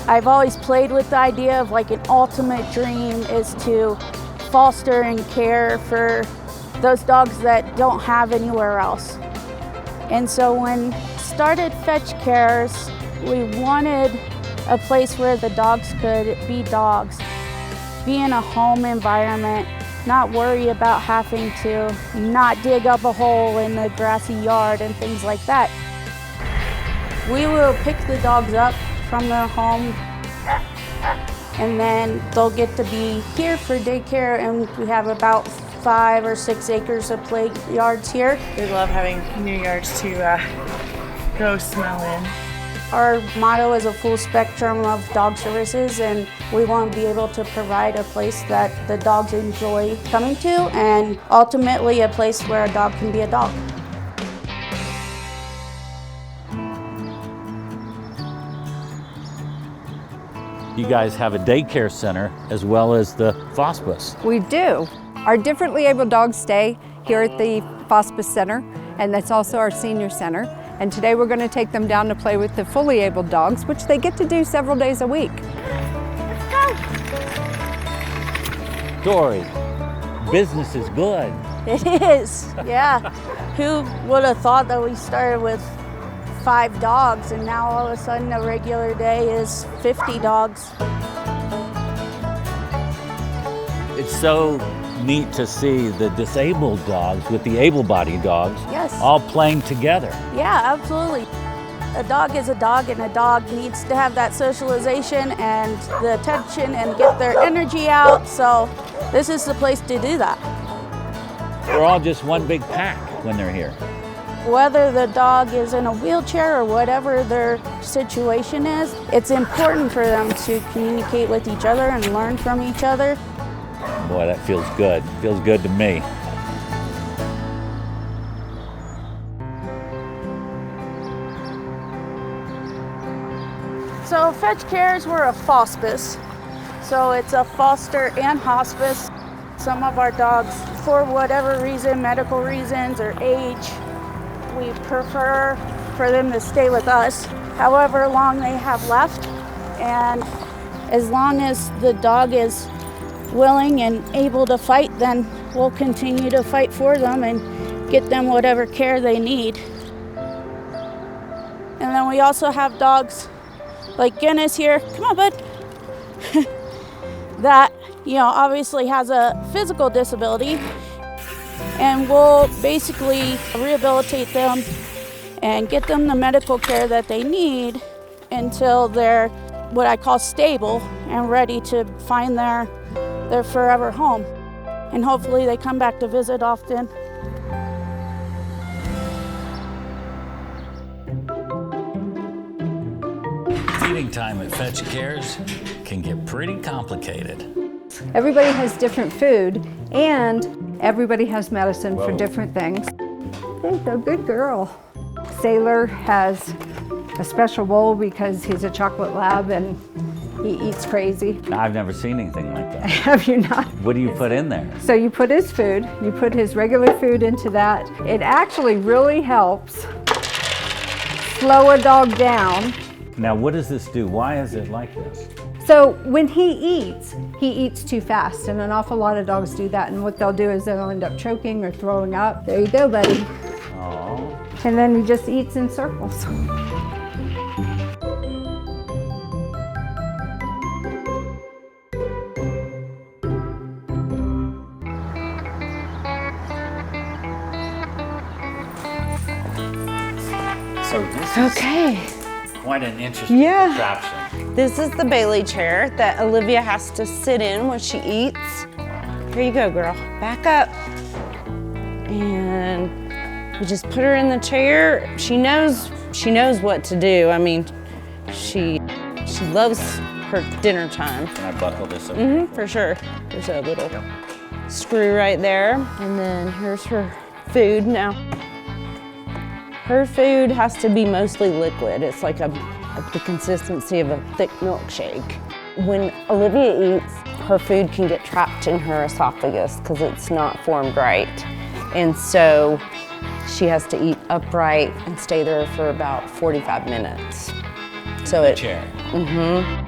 I've always played with the idea of like an ultimate dream is to foster and care for those dogs that don't have anywhere else. And so when started Fetch Cares, we wanted a place where the dogs could be dogs, be in a home environment, not worry about having to not dig up a hole in the grassy yard and things like that. We will pick the dogs up from their home, and then they'll get to be here for daycare, and we have about 5 or 6 acres of play yards here. We love having new yards to go smell in. Our motto is a full spectrum of dog services, and we want to be able to provide a place that the dogs enjoy coming to, and ultimately a place where a dog can be a dog. You guys have a daycare center as well as the Hospice. We do. Our differently able dogs stay here at the Hospice Center, and that's also our senior center. And today we're going to take them down to play with the fully able dogs, which they get to do several days a week. Let's go. Dory, business is good. It is, yeah. Who would have thought that we started with 5 dogs and now all of a sudden a regular day is 50 dogs. It's so neat to see the disabled dogs with the able-bodied dogs all playing together. Yeah, absolutely. A dog is a dog, and a dog needs to have that socialization and the attention and get their energy out, so this is the place to do that. We're all just one big pack when they're here. Whether the dog is in a wheelchair or whatever their situation is, it's important for them to communicate with each other and learn from each other. Boy, that feels good. Feels good to me. So Fetch Cares, we're a fospice. So it's a foster and hospice. Some of our dogs, for whatever reason, medical reasons or age, we prefer for them to stay with us, however long they have left. And as long as the dog is willing and able to fight, then we'll continue to fight for them and get them whatever care they need. And then we also have dogs like Guinness here, come on bud, that, you know, obviously has a physical disability, and we'll basically rehabilitate them and get them the medical care that they need until they're what I call stable and ready to find their forever home. And hopefully they come back to visit often. Feeding time at Fetch Cares can get pretty complicated. Everybody has different food, and everybody has medicine for different things. There you go, good girl. Sailor has a special bowl because he's a chocolate lab and he eats crazy. I've never seen anything like that. Have you not? What do you put in there? So you put his food, you put his regular food into that. It actually really helps slow a dog down. Now, what does this do? Why is it like this? So when he eats too fast, and an awful lot of dogs do that, and what they'll do is they'll end up choking or throwing up. There you go, buddy. Oh. And then he just eats in circles. So this is quite an interesting contraption. This is the Bailey chair that Olivia has to sit in when she eats. Here you go, girl. Back up. And we just put her in the chair. She knows what to do. I mean, she loves her dinner time. Can I buckle this up? For sure. There's a little screw right there. And then here's her food. Now, her food has to be mostly liquid. It's like the consistency of a thick milkshake. When Olivia eats, her food can get trapped in her esophagus because it's not formed right. And so she has to eat upright and stay there for about 45 minutes. So chair. Mm-hmm.